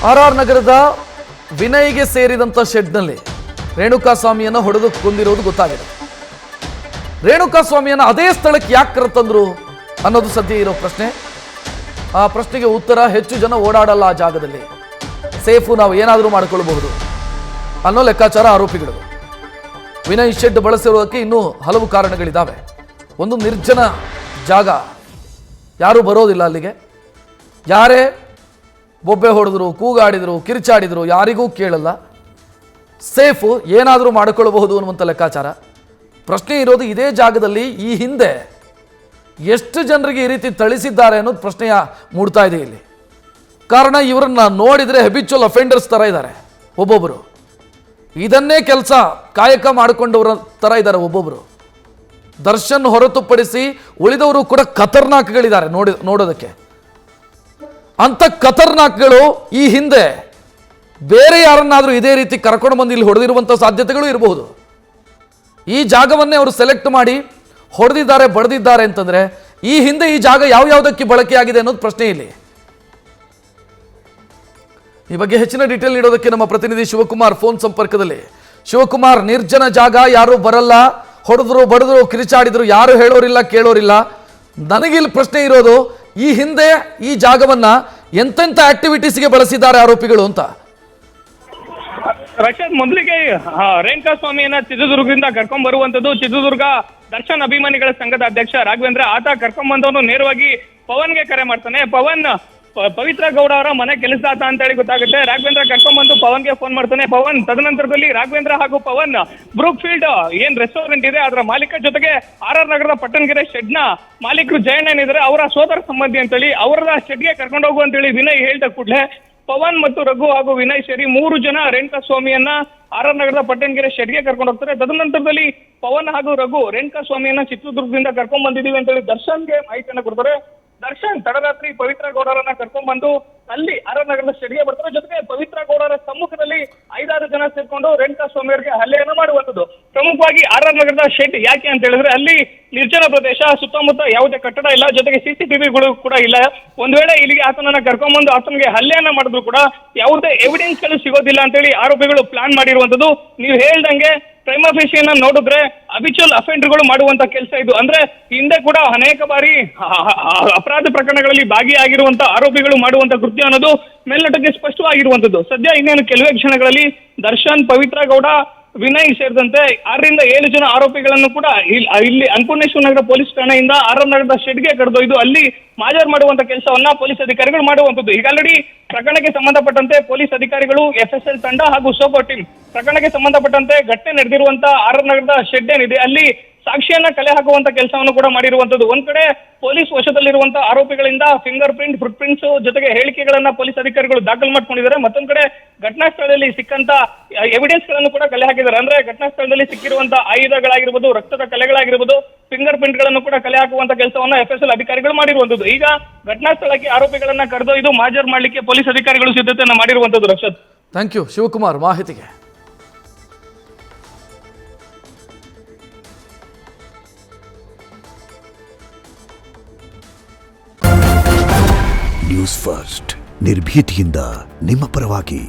R ನಗರದ ವಿನಯ್ಗೆ ಸೇರಿದಂಥ ಶೆಡ್ನಲ್ಲಿ ರೇಣುಕಾಸ್ವಾಮಿಯನ್ನು ಹೊಡೆದು ಕೊಂದಿರೋದು ಗೊತ್ತಾಗಿದೆ. ರೇಣುಕಾಸ್ವಾಮಿಯನ್ನು ಅದೇ ಸ್ಥಳಕ್ಕೆ ಯಾಕೆ ಕರೆತಂದ್ರು ಅನ್ನೋದು ಸದ್ಯ ಇರೋ ಪ್ರಶ್ನೆ. ಆ ಪ್ರಶ್ನೆಗೆ ಉತ್ತರ ಹೆಚ್ಚು ಜನ ಓಡಾಡಲ್ಲ ಆ ಜಾಗದಲ್ಲಿ, ಸೇಫು, ನಾವು ಏನಾದರೂ ಮಾಡಿಕೊಳ್ಳಬಹುದು ಅನ್ನೋ ಲೆಕ್ಕಾಚಾರ ಆರೋಪಿಗಳು. ವಿನಯ್ ಶೆಡ್ ಬಳಸಿರೋದಕ್ಕೆ ಇನ್ನೂ ಹಲವು ಕಾರಣಗಳಿದ್ದಾವೆ. ಒಂದು ನಿರ್ಜನ ಜಾಗ, ಯಾರೂ ಬರೋದಿಲ್ಲ ಅಲ್ಲಿಗೆ. ಯಾರೇ ಬೊಬ್ಬೆ ಹೊಡೆದ್ರು, ಕೂಗಾಡಿದ್ರು, ಕಿರಿಚಾಡಿದ್ರು ಯಾರಿಗೂ ಕೇಳಲ್ಲ. ಸೇಫು, ಏನಾದರೂ ಮಾಡಿಕೊಳ್ಳಬಹುದು ಅನ್ನುವಂಥ ಲೆಕ್ಕಾಚಾರ. ಪ್ರಶ್ನೆ ಇರೋದು ಇದೇ ಜಾಗದಲ್ಲಿ ಈ ಹಿಂದೆ ಎಷ್ಟು ಜನರಿಗೆ ಈ ರೀತಿ ಥಳಿಸಿದ್ದಾರೆ ಅನ್ನೋದು ಪ್ರಶ್ನೆಯ ಮೂಡ್ತಾ ಇದೆ ಇಲ್ಲಿ. ಕಾರಣ ಇವರನ್ನ ನೋಡಿದರೆ ಹೆಬಿಚುವಲ್ ಅಫೆಂಡರ್ಸ್ ಥರ ಇದ್ದಾರೆ ಒಬ್ಬೊಬ್ಬರು. ಇದನ್ನೇ ಕೆಲಸ ಕಾಯಕ ಮಾಡಿಕೊಂಡವರ ಥರ ಇದ್ದಾರೆ ಒಬ್ಬೊಬ್ಬರು. ದರ್ಶನ್ ಹೊರತುಪಡಿಸಿ ಉಳಿದವರು ಕೂಡ ಖತರ್ನಾಕ್ಗಳಿದ್ದಾರೆ ನೋಡೋದಕ್ಕೆ. ಅಂಥ ಖತರ್ನಾಕ್ಗಳು ಈ ಹಿಂದೆ ಬೇರೆ ಯಾರನ್ನಾದರೂ ಇದೇ ರೀತಿ ಕರ್ಕೊಂಡು ಬಂದು ಇಲ್ಲಿ ಹೊಡೆದಿರುವಂಥ ಸಾಧ್ಯತೆಗಳು ಇರಬಹುದು. ಈ ಜಾಗವನ್ನೇ ಅವರು ಸೆಲೆಕ್ಟ್ ಮಾಡಿ ಹೊಡೆದಿದ್ದಾರೆ, ಬಡ್ದಿದ್ದಾರೆ ಅಂತಂದ್ರೆ ಈ ಹಿಂದೆ ಈ ಜಾಗ ಯಾವ್ಯಾವುದಕ್ಕೆ ಬಳಕೆಯಾಗಿದೆ ಅನ್ನೋದು ಪ್ರಶ್ನೆ ಇಲ್ಲಿ. ಈ ಬಗ್ಗೆ ಹೆಚ್ಚಿನ ಡೀಟೇಲ್ ನೀಡೋದಕ್ಕೆ ನಮ್ಮ ಪ್ರತಿನಿಧಿ ಶಿವಕುಮಾರ್ ಫೋನ್ ಸಂಪರ್ಕದಲ್ಲಿ. ಶಿವಕುಮಾರ್, ನಿರ್ಜನ ಜಾಗ, ಯಾರು ಬರಲ್ಲ, ಹೊಡೆದ್ರು ಬಡಿದ್ರು ಕಿರಿಚಾಡಿದ್ರು, ಯಾರು ಹೇಳೋರಿಲ್ಲ ಕೇಳೋರಿಲ್ಲ. ನನಗಿಲ್ಲಿ ಪ್ರಶ್ನೆ ಇರೋದು, ಈ ಹಿಂದೆ ಈ ಜಾಗವನ್ನ ಎಂತೆಂಥ ಆಕ್ಟಿವಿಟೀಸ್ಗೆ ಬಳಸಿದ್ದಾರೆ ಆರೋಪಿಗಳು ಅಂತ. ರಕ್ಷತ್, ಮೊದಲಿಗೆ ರೇಣುಕಾಸ್ವಾಮಿಯನ್ನ ಚಿತ್ರದುರ್ಗದಿಂದ ಕರ್ಕೊಂಡ್ ಬರುವಂತದ್ದು ಚಿತ್ರದುರ್ಗ ದರ್ಶನ್ ಅಭಿಮಾನಿಗಳ ಸಂಘದ ಅಧ್ಯಕ್ಷ ರಾಘವೇಂದ್ರ. ಆತ ಕರ್ಕೊಂಡ್ ಬಂದವನು ನೇರವಾಗಿ ಪವನ್ಗೆ ಕರೆ ಮಾಡ್ತಾನೆ. ಪವನ್ ಪವಿತ್ರ ಗೌಡ ಅವರ ಮನೆ ಕೆಲಸದಾತ ಅಂತ ಹೇಳಿ ಗೊತ್ತಾಗುತ್ತೆ. ರಾಘವೇಂದ್ರ ಕರ್ಕೊಂಡ್ ಬಂದು ಪವನ್ಗೆ ಫೋನ್ ಮಾಡ್ತಾನೆ. ಪವನ್ ತದನಂತರದಲ್ಲಿ ರಾಘವೇಂದ್ರ ಹಾಗೂ ಪವನ್ ಬ್ರೂಕ್ ಫೀಲ್ಡ್ ಏನ್ ರೆಸ್ಟೋರೆಂಟ್ ಇದೆ ಅದರ ಮಾಲೀಕ ಜೊತೆಗೆ ಆರ್ ನಗರದ ಪಟ್ಟಣಗೆರೆ ಶೆಡ್ ನ ಮಾಲೀಕರು ಜಯಣ್ಣ ಏನಿದ್ದಾರೆ ಅವರ ಸೋದರ ಸಂಬಂಧಿ ಅಂತೇಳಿ ಅವರ ಶೆಡ್ಗೆ ಕರ್ಕೊಂಡು ಹೋಗು ಅಂತೇಳಿ ವಿನಯ್ ಹೇಳ್ದ ಕೂಡಲೇ ಪವನ್ ಮತ್ತು ರಘು ಹಾಗೂ ವಿನಯ್ ಸೇರಿ 3 ಜನ ರೇಣುಕಾಸ್ವಾಮಿಯನ್ನ ಆರ್ ನಗರದ ಪಟ್ಟಣಗೆರೆ ಶೆಡ್ಗೆ ಕರ್ಕೊಂಡು ಹೋಗ್ತಾರೆ. ತದನಂತರದಲ್ಲಿ ಪವನ್ ಹಾಗೂ ರಘು ರೇಣುಕಾಸ್ವಾಮಿಯನ್ನ ಚಿತ್ರದುರ್ಗದಿಂದ ಕರ್ಕೊಂಡ್ ಬಂದಿದ್ದೀವಿ ಅಂತೇಳಿ ದರ್ಶನ್ಗೆ ಮಾಹಿತಿಯನ್ನ ಕೊಡ್ತಾರೆ. ದರ್ಶನ್ ತಡರಾತ್ರಿ ಪವಿತ್ರ ಗೌಡರನ್ನ ಕರ್ಕೊಂಡ್ ಬಂದು ಅಲ್ಲಿ ಆರ್ ನಗರದ ಶೆಡ್ಗೆ ಬರ್ತಾರೆ. ಜೊತೆಗೆ ಪವಿತ್ರ ಗೌಡರ ಸಮ್ಮುಖದಲ್ಲಿ 5-6 ಜನ ಸೇರ್ಕೊಂಡು ರೇಣುಕಾಸ್ವಾಮಿ ಅವರಿಗೆ ಹಲ್ಲೆಯನ್ನು ಮಾಡುವಂಥದ್ದು. ಪ್ರಮುಖವಾಗಿ ಆರ್ ನಗರದ ಶೆಡ್ ಯಾಕೆ ಅಂತ ಹೇಳಿದ್ರೆ ಅಲ್ಲಿ ನಿರ್ಜನ ಪ್ರದೇಶ, ಸುತ್ತಮುತ್ತ ಯಾವುದೇ ಕಟ್ಟಡ ಇಲ್ಲ, ಜೊತೆಗೆ ಸಿಸಿಟಿವಿಗಳು ಕೂಡ ಇಲ್ಲ. ಒಂದ್ ವೇಳೆ ಇಲ್ಲಿಗೆ ಆತನನ್ನ ಕರ್ಕೊಂಡ್ಬಂದು ಆತನಿಗೆ ಹಲ್ಲೆಯನ್ನ ಮಾಡಿದ್ರು ಕೂಡ ಯಾವುದೇ ಎವಿಡೆನ್ಸ್ ಗಳು ಸಿಗೋದಿಲ್ಲ ಅಂತೇಳಿ ಆರೋಪಿಗಳು ಪ್ಲಾನ್ ಮಾಡಿರುವಂತದ್ದು. ನೀವು ಹೇಳ್ದಂಗೆ ಪ್ರೈಮಾ ಫೇಸಿಯನ್ನ ನೋಡಿದ್ರೆ ಅಬಿಚುವಲ್ ಅಫೆಂಡರ್ಗಳು ಮಾಡುವಂತ ಕೆಲಸ ಇದು. ಅಂದ್ರೆ ಹಿಂದೆ ಕೂಡ ಅನೇಕ ಬಾರಿ ಅಪರಾಧ ಪ್ರಕರಣಗಳಲ್ಲಿ ಭಾಗಿಯಾಗಿರುವಂತ ಆರೋಪಿಗಳು ಮಾಡುವಂತ ಕೃತ್ಯ ಅನ್ನೋದು ಮೇಲ್ನೋಟಕ್ಕೆ ಸ್ಪಷ್ಟವಾಗಿರುವಂತದ್ದು. ಸದ್ಯ ಇನ್ನೇನು ಕೆಲವೇ ಕ್ಷಣಗಳಲ್ಲಿ ದರ್ಶನ್, ಪವಿತ್ರ ಗೌಡ, ವಿನಯ್ ಸೇರಿದಂತೆ 6-7 ಜನ ಆರೋಪಿಗಳನ್ನು ಕೂಡ ಇಲ್ಲಿ ಅನ್ನಪೂರ್ಣೇಶ್ವರ ನಗರ ಪೊಲೀಸ್ ಠಾಣೆಯಿಂದ ಆರ್ ನಗರದ ಶೆಡ್ಗೆ ಕರೆದೊಯ್ದು ಅಲ್ಲಿ ಮಾಜರ್ ಮಾಡುವಂತ ಕೆಲಸವನ್ನ ಪೊಲೀಸ್ ಅಧಿಕಾರಿಗಳು ಮಾಡುವಂತದ್ದು. ಈಗ ಆಲ್ರೆಡಿ ಪ್ರಕರಣಕ್ಕೆ ಸಂಬಂಧಪಟ್ಟಂತೆ ಪೊಲೀಸ್ ಅಧಿಕಾರಿಗಳು, FSL ತಂಡ ಹಾಗೂ ಸೋಪೋ ಟೀಮ್ ಪ್ರಕರಣಕ್ಕೆ ಸಂಬಂಧಪಟ್ಟಂತೆ ಘಟನೆ ನಡೆದಿರುವಂತ ಆರ್ ನಗರದ ಶೆಡ್ ಏನಿದೆ ಅಲ್ಲಿ ಸಾಕ್ಷಿಯನ್ನ ಕಲೆ ಹಾಕುವಂತ ಕೆಲಸವನ್ನು ಕೂಡ ಮಾಡಿರುವಂತದ್ದು. ಒಂದ್ ಕಡೆ ಪೊಲೀಸ್ ವಶದಲ್ಲಿರುವಂತಹ ಆರೋಪಿಗಳಿಂದ ಫಿಂಗರ್ ಪ್ರಿಂಟ್, ಫುಟ್ ಪ್ರಿಂಟ್ಸ್ ಜೊತೆಗೆ ಹೇಳಿಕೆಗಳನ್ನ ಪೊಲೀಸ್ ಅಧಿಕಾರಿಗಳು ದಾಖಲು ಮಾಡ್ಕೊಂಡಿದ್ದಾರೆ. ಮತ್ತೊಂದ್ ಕಡೆ ಘಟನಾ ಸ್ಥಳದಲ್ಲಿ ಸಿಕ್ಕಂತ ಎವಿಡೆನ್ಸ್ ಗಳನ್ನು ಕೂಡ ಕಲೆ ಹಾಕಿದ್ದಾರೆ. ಅಂದ್ರೆ ಘಟನಾ ಸ್ಥಳದಲ್ಲಿ ಸಿಕ್ಕಿರುವಂತಹ ಆಯುಧಗಳಾಗಿರ್ಬೋದು, ರಕ್ತದ ಕಲೆಗಳಾಗಿರ್ಬೋದು, ಫಿಂಗರ್ ಪ್ರಿಂಟ್ ಗಳನ್ನು ಕೂಡ ಕಲೆ ಹಾಕುವಂತ ಕೆಲಸವನ್ನ FSL ಅಧಿಕಾರಿಗಳು ಮಾಡಿರುವಂತದ್ದು. ಈಗ ಘಟನಾ ಸ್ಥಳಕ್ಕೆ ಆರೋಪಿಗಳನ್ನ ಕರೆದೊಯ್ದು ಮಾಜರ್ ಮಾಡ್ಲಿಕ್ಕೆ ಪೊಲೀಸ್ ಅಧಿಕಾರಿಗಳು ಸಿದ್ಧತೆಯನ್ನ ಮಾಡಿರುವಂತದ್ದು. ರಕ್ಷತ್, ಥ್ಯಾಂಕ್ ಯು ಶಿವಕುಮಾರ್ ಮಾಹಿತಿಗೆ. ನ್ಯೂಸ್ ಫಸ್ಟ್, ನಿರ್ಭೀತಿಯಿಂದ ನಿಮ್ಮ ಪರವಾಗಿ.